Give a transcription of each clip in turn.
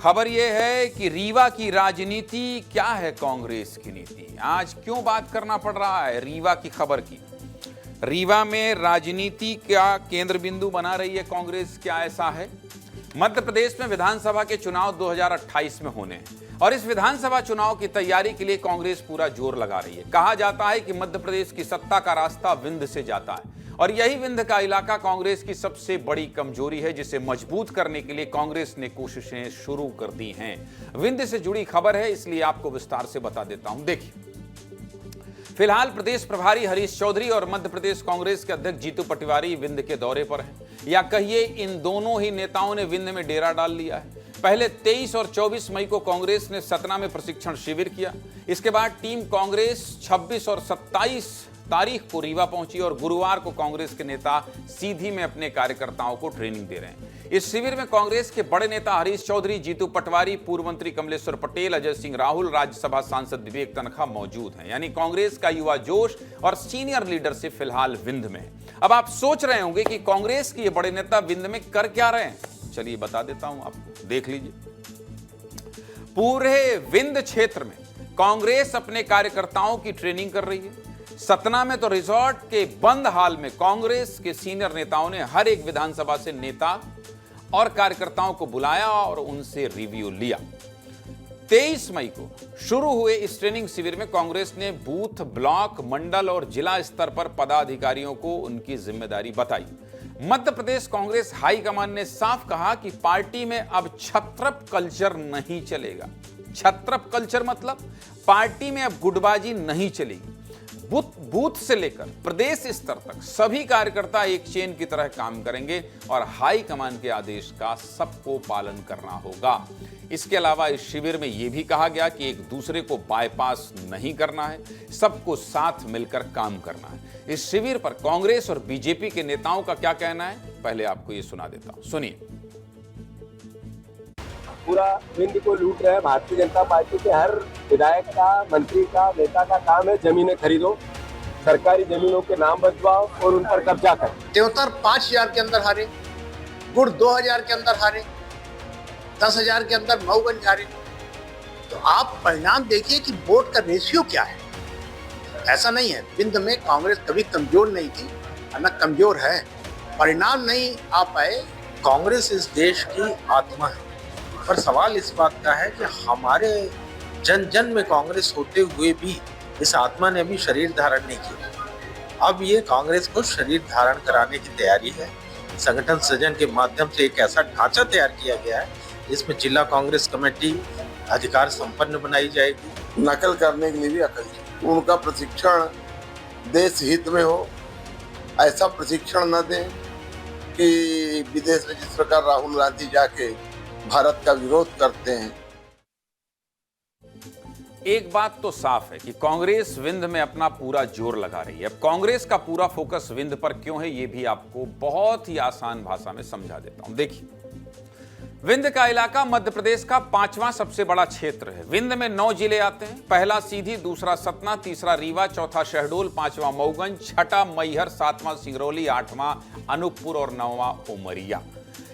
खबर यह है कि रीवा की राजनीति क्या है कांग्रेस की नीति। आज क्यों बात करना पड़ रहा है रीवा की खबर की। रीवा में राजनीति का केंद्र बिंदु बना रही है कांग्रेस, क्या ऐसा है? मध्य प्रदेश में विधानसभा के चुनाव 2028 में होने हैं और इस विधानसभा चुनाव की तैयारी के लिए कांग्रेस पूरा जोर लगा रही है। कहा जाता है कि मध्य प्रदेश की सत्ता का रास्ता विंध्य से जाता है और यही विंध्य का इलाका कांग्रेस की सबसे बड़ी कमजोरी है, जिसे मजबूत करने के लिए कांग्रेस ने कोशिशें शुरू कर दी हैं। विंध्य से जुड़ी खबर है, इसलिए आपको विस्तार से बता देता हूं। देखिए, फिलहाल प्रदेश प्रभारी हरीश चौधरी और मध्य प्रदेश कांग्रेस के अध्यक्ष जीतू पटवारी विंध्य के दौरे पर हैं, या कहिए इन दोनों ही नेताओं ने विंध्य में डेरा डाल लिया है। पहले 23 और 24 मई को कांग्रेस ने सतना में प्रशिक्षण शिविर किया। इसके बाद टीम कांग्रेस 26 और 27 तारीख को रीवा पहुंची और गुरुवार को कांग्रेस के नेता सीधी में अपने कार्यकर्ताओं को ट्रेनिंग दे रहे हैं। इस शिविर में कांग्रेस के बड़े नेता हरीश चौधरी, जीतू पटवारी, पूर्व मंत्री कमलेश्वर पटेल, अजय सिंह राहुल, राज्यसभा सांसद विवेक तनखा मौजूद हैं। यानी कांग्रेस का युवा जोश और सीनियर लीडरशिप फिलहाल विंध्य में है। अब आप सोच रहे होंगे कि कांग्रेस के ये बड़े नेता विंध्य में कर क्या रहे हैं। चलिए बता देता हूं आपको, देख लीजिए। पूरे विंध्य क्षेत्र में कांग्रेस अपने कार्यकर्ताओं की ट्रेनिंग कर रही है। सतना में तो रिजॉर्ट के बंद हाल में कांग्रेस के सीनियर नेताओं ने हर एक विधानसभा से नेता और कार्यकर्ताओं को बुलाया और उनसे रिव्यू लिया। 23 मई को शुरू हुए इस ट्रेनिंग शिविर में कांग्रेस ने बूथ, ब्लॉक, मंडल और जिला स्तर पर पदाधिकारियों को उनकी जिम्मेदारी बताई। मध्य प्रदेश कांग्रेस हाईकमान ने साफ कहा कि पार्टी में अब छत्रप कल्चर नहीं चलेगा। छत्रप कल्चर मतलब पार्टी में अब गुटबाजी नहीं चलेगी। बूथ से लेकर प्रदेश स्तर तक सभी कार्यकर्ता एक चेन की तरह काम करेंगे और हाई कमान के आदेश का सबको पालन करना होगा। इसके अलावा इस शिविर में यह भी कहा गया कि एक दूसरे को बाईपास नहीं करना है, सबको साथ मिलकर काम करना है। इस शिविर पर कांग्रेस और बीजेपी के नेताओं का क्या कहना है, पहले आपको ये सुना देता हूं, सुनिए। पूरा विंध्य को लूट रहे हैं। भारतीय जनता पार्टी के हर विधायक का, मंत्री का, नेता का काम है जमीनें खरीदो, सरकारी जमीनों के नाम बदलवाओ और उन पर कब्जा करो। देवतर 5000 के अंदर हारे, गुड़ 2000 के अंदर हारे, 10,000 के अंदर मऊगंज हारे। तो आप परिणाम देखिए कि वोट का रेशियो क्या है। ऐसा नहीं है विंध्य में कांग्रेस कभी कमजोर नहीं थी, न कमजोर है। परिणाम नहीं आ पाए। कांग्रेस इस देश की आत्मा है, पर सवाल इस बात का है कि हमारे जन जन में कांग्रेस होते हुए भी इस आत्मा ने अभी शरीर धारण नहीं किया। अब ये कांग्रेस को शरीर धारण कराने की तैयारी है। संगठन सृजन के माध्यम से एक ऐसा ढांचा तैयार किया गया है, इसमें जिला कांग्रेस कमेटी अधिकार संपन्न बनाई जाएगी। नकल करने के लिए भी अकल चाहिए। उनका प्रशिक्षण देश हित में हो, ऐसा प्रशिक्षण न दें कि विदेश में जिस प्रकार राहुल गांधी जाके भारत का विरोध करते हैं। एक बात तो साफ है कि कांग्रेस विंध्य में अपना पूरा जोर लगा रही है। अब कांग्रेस का पूरा फोकस विंध्य पर क्यों है, यह भी आपको बहुत ही आसान भाषा में समझा देता हूं। देखिए, विंध्य का इलाका मध्य प्रदेश का 5वां सबसे बड़ा क्षेत्र है। विंध्य में 9 जिले आते हैं। पहला सीधी, दूसरा सतना, तीसरा रीवा, चौथा शहडोल, 5वां मऊगंज, 6ठा मैहर, 7वां सिंगरौली, 8वां अनूपपुर और 9वां उमरिया।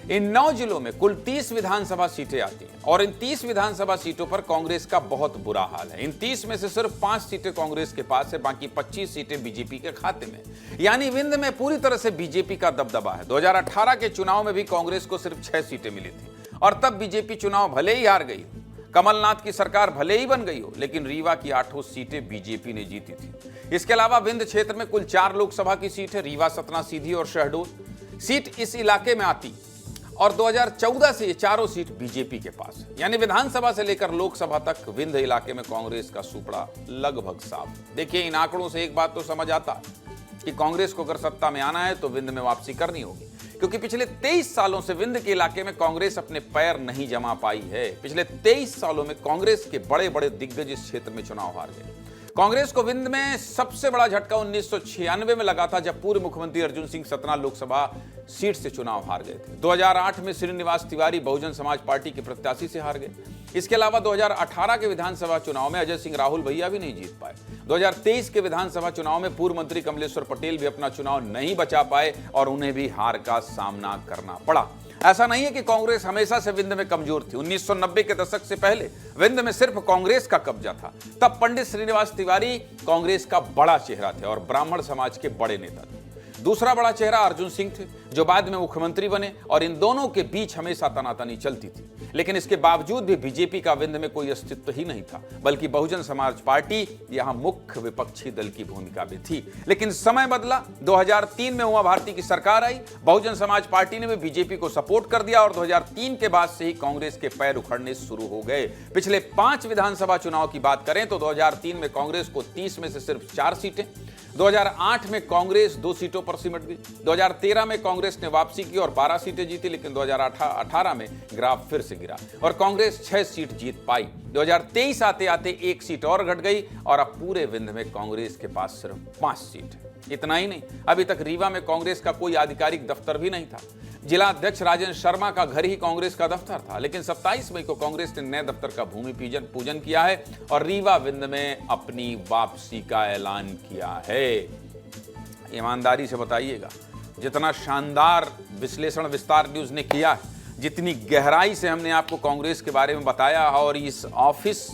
इन 9 जिलों में कुल 30 विधानसभा सीटें आती हैं और इन 30 विधानसभा सीटों पर कांग्रेस का बहुत बुरा हाल है। इन 30 में से सिर्फ 5 सीटें कांग्रेस के पास है, बाकी 25 सीटें बीजेपी के खाते में। यानी विंध्य में पूरी तरह से बीजेपी का दबदबा है। 2018 के चुनाव में भी कांग्रेस को सिर्फ 6 सीटें मिली थी और तब बीजेपी चुनाव भले ही हार गई, कमलनाथ की सरकार भले ही बन गई हो, लेकिन रीवा की 8 सीटें बीजेपी ने जीती थी। इसके अलावा विंध्य क्षेत्र में कुल 4 लोकसभा की सीट है, रीवा, सतना, सीधी और शहडोल। सीट इस इलाके में आती और 2014 से ये चारों सीट बीजेपी के पास है। यानी विधानसभा से लेकर लोकसभा तक विंध्य इलाके में कांग्रेस का सुपड़ा लगभग साफ। देखिए, इन आंकड़ों से एक बात तो समझ आता कि कांग्रेस को अगर सत्ता में आना है तो विंध्य में वापसी करनी होगी, क्योंकि पिछले 23 सालों से विंध्य के इलाके में कांग्रेस अपने पैर नहीं जमा पाई है। पिछले 23 सालों में कांग्रेस के बड़े बड़े दिग्गज इस क्षेत्र में चुनाव हार गए। कांग्रेस को विंध्य में सबसे बड़ा झटका 1996 में लगा था, जब पूर्व मुख्यमंत्री अर्जुन सिंह सतना लोकसभा सीट से चुनाव हार गए थे। 2008 में श्रीनिवास तिवारी बहुजन समाज पार्टी के प्रत्याशी से हार गए। इसके अलावा 2018 के विधानसभा चुनाव में अजय सिंह राहुल भैया भी नहीं जीत पाए। 2023 के विधानसभा चुनाव में पूर्व मंत्री कमलेश्वर पटेल भी अपना चुनाव नहीं बचा पाए और उन्हें भी हार का सामना करना पड़ा। ऐसा नहीं है कि कांग्रेस हमेशा से विंध्य में कमजोर थी। 1990 के दशक से पहले विंध्य में सिर्फ कांग्रेस का कब्जा था। तब पंडित श्रीनिवास तिवारी कांग्रेस का बड़ा चेहरा थे और ब्राह्मण समाज के बड़े नेता थे। दूसरा बड़ा चेहरा अर्जुन सिंह थे, जो बाद में मुख्यमंत्री बने, और इन दोनों के बीच हमेशा तनातनी चलती थी। लेकिन इसके बावजूद भी बीजेपी का विंध्य में कोई अस्तित्व ही नहीं था, बल्कि बहुजन समाज पार्टी यहां मुख्य विपक्षी दल की भूमिका में थी। लेकिन समय बदला, 2003 में उमा भारती की सरकार आई, बहुजन समाज पार्टी ने भी बीजेपी को सपोर्ट कर दिया और 2003 के बाद से ही कांग्रेस के पैर उखड़ने शुरू हो गए। पिछले 5 विधानसभा चुनाव की बात करें तो 2003 में कांग्रेस को 30 में से सिर्फ 4 सीटें, 2008 में कांग्रेस 2 सीटों पर सिमट गई, 2013 में कांग्रेस ने वापसी की और 12 सीटें जीती, लेकिन 2018 में ग्राफ फिर से गिरा और कांग्रेस 6 सीट जीत पाई। 2023 आते आते 1 सीट और घट गई और अब पूरे विंध्य में कांग्रेस के पास सिर्फ 5 सीट है। इतना ही नहीं, अभी तक रीवा में कांग्रेस का कोई आधिकारिक दफ्तर भी नहीं था। जिला अध्यक्ष राजेंद्र शर्मा का घर ही कांग्रेस का दफ्तर था, लेकिन 27 मई को कांग्रेस ने नए दफ्तर का भूमि पूजन किया है और रीवा विंध्य में अपनी वापसी का ऐलान किया है। ईमानदारी से बताइएगा, जितना शानदार विश्लेषण विस्तार न्यूज ने किया है, जितनी गहराई से हमने आपको कांग्रेस के बारे में बताया और इस ऑफिस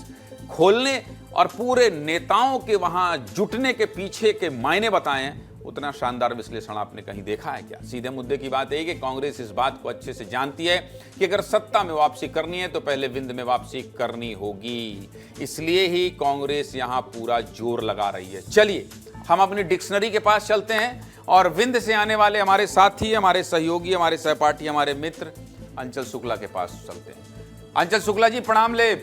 खोलने और पूरे नेताओं के वहां जुटने के पीछे के मायने बताए हैं, उतना शानदार विश्लेषण आपने कहीं देखा है क्या? सीधे मुद्दे की बात है कि कांग्रेस इस बात को अच्छे से जानती है कि अगर सत्ता में वापसी करनी है तो पहले विंध्य में वापसी करनी होगी। इसलिए ही कांग्रेस यहां पूरा जोर लगा रही है। चलिए हम अपनी डिक्शनरी के पास चलते हैं और विंध्य से आने वाले हमारे साथी, हमारे सहयोगी, हमारे सहपाठी, हमारे मित्र अंचल शुक्ला के पास चलते हैं। अंचल शुक्ला जी प्रणाम ले,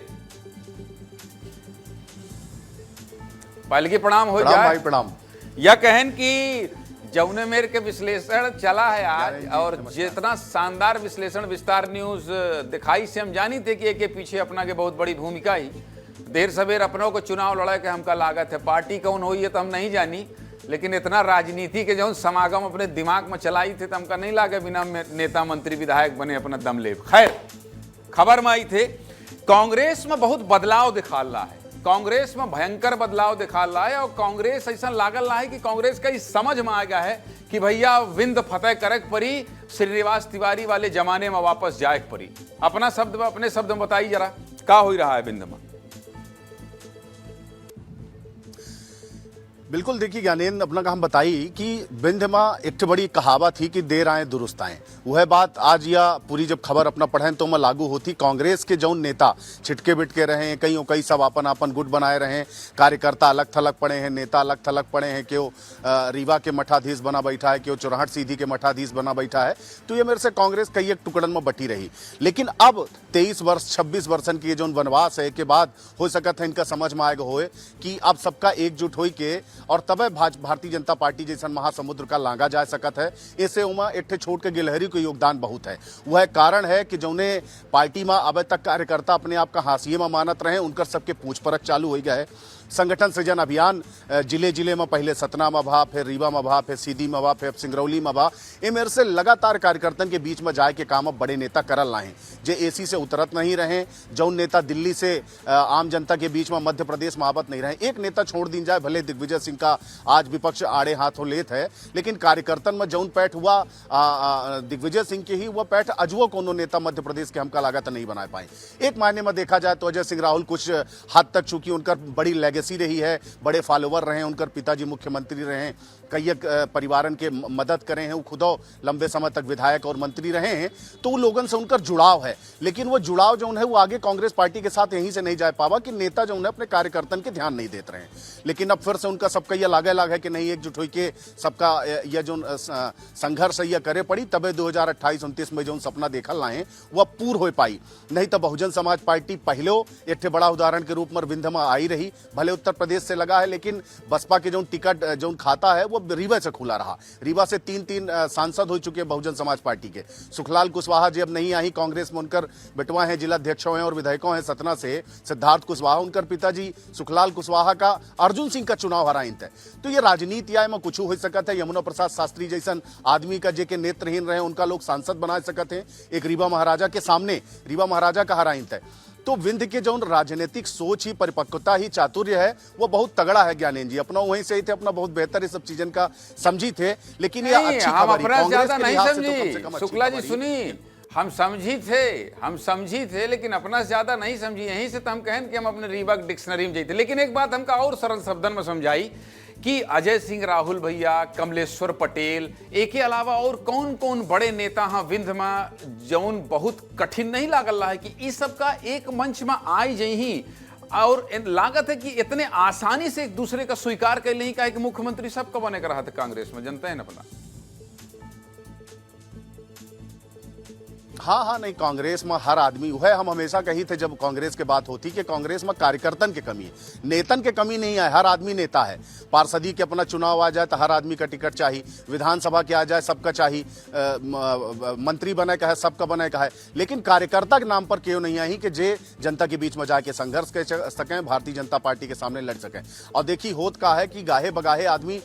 पहले की प्रणाम हो जाए। भाई प्रणाम। यह कहन कि जौने मेर के विश्लेषण चला है आज और जितना शानदार विश्लेषण विस्तार न्यूज दिखाई से हम जानी थे कि एक के पीछे अपना के बहुत बड़ी भूमिका ही। देर सवेर अपनों को चुनाव लड़े के हमका लागत है, पार्टी कौन हुई है तो हम नहीं जानी, लेकिन इतना राजनीति के जो समागम अपने दिमाग में चलाई थे तो हमका नहीं लागे बिना नेता मंत्री विधायक बने अपना दम ले। खैर खबर में आई थे कांग्रेस में बहुत बदलाव दिखा रहा है, कांग्रेस में भयंकर बदलाव दिखा रहा है और कांग्रेस ऐसा लागल रहा है कि कांग्रेस का इस समझ में आ गया है कि भैया विंध्य फतेह करक परी, श्रीनिवास तिवारी वाले जमाने में वापस जाए परी। अपना शब्द में, अपने शब्द में बताइए जरा क्या हो रहा है विंध्य में? बिल्कुल, देखिए ज्ञानेंद्र अपना काम बताई कि विंध्य में एक बड़ी कहावत थी कि देर आए दुरुस्त आए। वह बात आज या पूरी जब खबर अपना पढ़ें तो में लागू होती। कांग्रेस के जौन नेता छिटके बिटके रहे हैं, कई सब अपन गुट बनाए रहे हैं, कार्यकर्ता अलग थलग पड़े हैं, नेता अलग थलग पड़े हैं, क्यों रीवा के मठाधीश बना बैठा है, क्यों चौराहट सीधी के मठाधीश बना बैठा है। तो ये मेरे से कांग्रेस कई एक टुकड़न में बटी रही। लेकिन अब 23 वर्ष 26 वर्षन की जौन वनवास है के बाद हो सकता है इनका समझ में आएगा होए कि अब सबका एकजुट हो के और तब भारतीय जनता पार्टी जैसा महासमुद्र का लांगा जा सकत है। इसे उमा एक छोट के गिलहरी को योगदान बहुत है। वह कारण है कि जौने पार्टी में अब तक कार्यकर्ता अपने आप का हाशिए में मानत रहे, उनकर सबके पूछ परख चालू हो गया है। संगठन सृजन अभियान जिले जिले में पहले सतना में भा, फिर रीवा में भा, फिर सीधी में भा, फिर सिंगरौली में भा। ये मेरे से लगातार कार्यकर्तन के बीच में जाए के काम अब बड़े नेता करल लाए, जे एसी से उतरत नहीं रहे। जौन नेता दिल्ली से आम जनता के बीच में मध्य प्रदेश में आवत नहीं रहे। एक नेता छोड़ दी जाए, भले दिग्विजय सिंह का आज विपक्ष आड़े हाथों लेत है, लेकिन कार्यकर्तन में जौन पैठ हुआ दिग्विजय सिंह की ही वह पैठ अजवो कोनो नेता मध्य प्रदेश के हमका लागत नहीं बना पाए। एक मायने में देखा जाए तो अजय सिंह राहुल कुछ हद तक चूंकि उनका बड़ी लेगेसी रही है, बड़े फॉलोवर रहे, उनकर पिताजी मुख्यमंत्री रहे, कई परिवारन के मदद करे हैं, वो खुद लंबे समय तक विधायक और मंत्री रहे हैं, तो लोगों से उनका जुड़ाव है। लेकिन वो जुड़ाव जो है वो आगे कांग्रेस पार्टी के साथ यहीं से नहीं जा पावा कि नेता जो है अपने कार्यकर्तन के ध्यान नहीं देते रहे। लेकिन अब फिर से उनका सबका यह लाग है कि नहीं एकजुट हो के सबका यह जो संघर्ष यह करे पड़ी, तबे 2028-29 में जो सपना देखल लाए वह पूर हो पाई। नहीं तो बहुजन समाज पार्टी पहले एक बड़ा उदाहरण के रूप में विंध्य में आई रही, भले उत्तर प्रदेश से लगा है, लेकिन बसपा के जो टिकट जो खाता है वो रीवा से खुला रहा। रीवा से 3 सांसद हो चुके हैं बहुजन समाज पार्टी के। सुखलाल कुशवाहा जी अब नहीं आई, कांग्रेस में उनकर बेटवा हैं, जिला अध्यक्षों हैं और विधायकों हैं सतना से सिद्धार्थ कुशवाहा, उनकर पिताजी सुखलाल कुशवाहा का अर्जुन सिंह का चुनाव हराइन थे। तो ये राजनीति आय में कुछ हो सकता है। यमुना प्रसाद शास्त्री जैसन आदमी का जे के नेत्रहीन रहे उनका लोग सांसद बना सकते हैं। एक रीवा महाराजा के सामने रीवा महाराजा का हराइन थे। तो विंध्य के जो राजनीतिक सोच ही, परिपक्वता ही, चातुर्य है वो बहुत तगड़ा है। ज्ञानेंद्र जी अपना वहीं से ही थे, अपना बहुत बेहतर ये सब चीजन का समझी थे। लेकिन ये अच्छी खबर ज्यादा नहीं समझी। शुक्ला जी सुनी, हम समझी थे लेकिन अपना से ज्यादा नहीं समझी। यहीं से तो हम कहें कि हम अपने रीबक डिक्शनरी में जाते। लेकिन एक बात हमका और सरल शब्दन में समझाई कि अजय सिंह राहुल भैया, कमलेश्वर पटेल, एक के अलावा और कौन कौन बड़े नेता हाँ विंध में जौन बहुत कठिन नहीं लागल रहा है कि इस सब का एक मंच में आई जही और लागत है कि इतने आसानी से एक दूसरे का स्वीकार कर नहीं, कि मुख्यमंत्री सबका बने का रहा था कांग्रेस में, जनता है ना अपना। हाँ नहीं, कांग्रेस में हर आदमी वह हम हमेशा कही थे जब कांग्रेस के बात होती कि कांग्रेस में कार्यकर्तन की कमी है, नेतन की कमी नहीं है। हर आदमी नेता है। पार्षदी के अपना चुनाव आ जाए तो हर आदमी का टिकट चाहिए, विधानसभा के आ जाए सबका चाहिए, मंत्री बने का है सबका बने का है। लेकिन कार्यकर्ता के नाम पर क्यों नहीं आई कि जे जनता के बीच में जाके संघर्ष कर सकें, भारतीय जनता पार्टी के सामने लड़ सकें। और देखिए होत का है कि गाहे बगाहे आदमी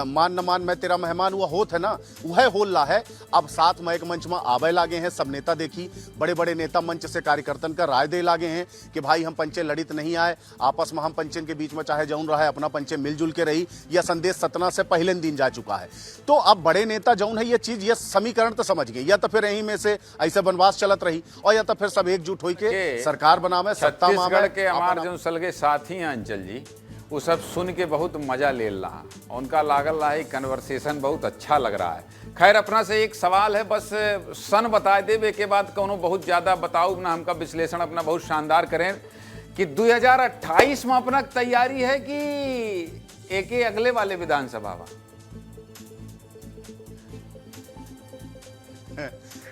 मान न मान मैं तेरा मेहमान हुआ होत है ना, वह होल रहा है। अब साथ में एक मंच में आवे लागे हैं सब नेता। देखी बड़े बड़े नेता मंच से कार्यकर्तन का राय दे लागे हैं कि भाई हम पंचे लड़ित नहीं आए, आपस में हम पंचन के बीच में चाहे जौन रहा है अपना पंचे मिलजुल के रही। यह संदेश सतना से पहले दिन जा चुका है। तो अब बड़े नेता जौन है ये चीज, ये समीकरण तो समझ गए, या तो फिर यहीं में से ऐसे बनवास चलत रही और या तो फिर सब एकजुट होकर के सरकार बनावे, सत्ता में छत्तीसगढ़ के हमारे जो सलगे साथी हैं अंचल जी, वो सब सुन के बहुत मजा ले रहा। उनका लागल रहा है कन्वर्सेशन बहुत अच्छा लग रहा है। खैर अपना से एक सवाल है, बस सन बता देवे के बाद कोनो बहुत ज्यादा बताऊ ना, हमका विश्लेषण अपना बहुत शानदार करें कि 2028 में अपना तैयारी है कि एक अगले वाले विधानसभा में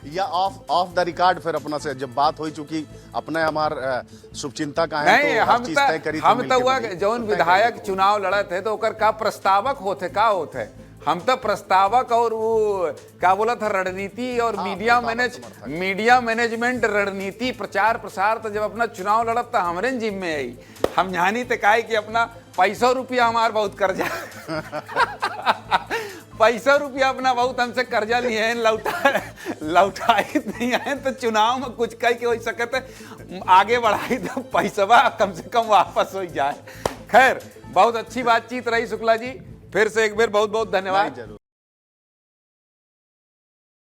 या ऑफ द रिकॉर्ड फिर अपना से जब बात हो चुकी अपने हमार शुभचिंता का है नहीं, तो हम तो हुआ जौन विधायक चुनाव लड़त है तो ओकर का प्रस्तावक होते का होते, हम तो प्रस्तावक और वो क्या बोला था रणनीति और मीडिया मैनेजमेंट रणनीति प्रचार प्रसार। तो जब अपना चुनाव लड़त तो हमरे जिम में आई, हम जानी तो काहे कि अपना पैसा रुपया हमार बहुत कर्जा पैसा रुपया अपना बहुत हमसे कर्जा लिए हैं, लौटाई नहीं है। तो चुनाव में कुछ कह के हो सकते आगे बढ़ाई तो पैसा कम से कम वापस हो जाए। खैर बहुत अच्छी बातचीत रही शुक्ला जी, फिर से एक बार बहुत बहुत धन्यवाद।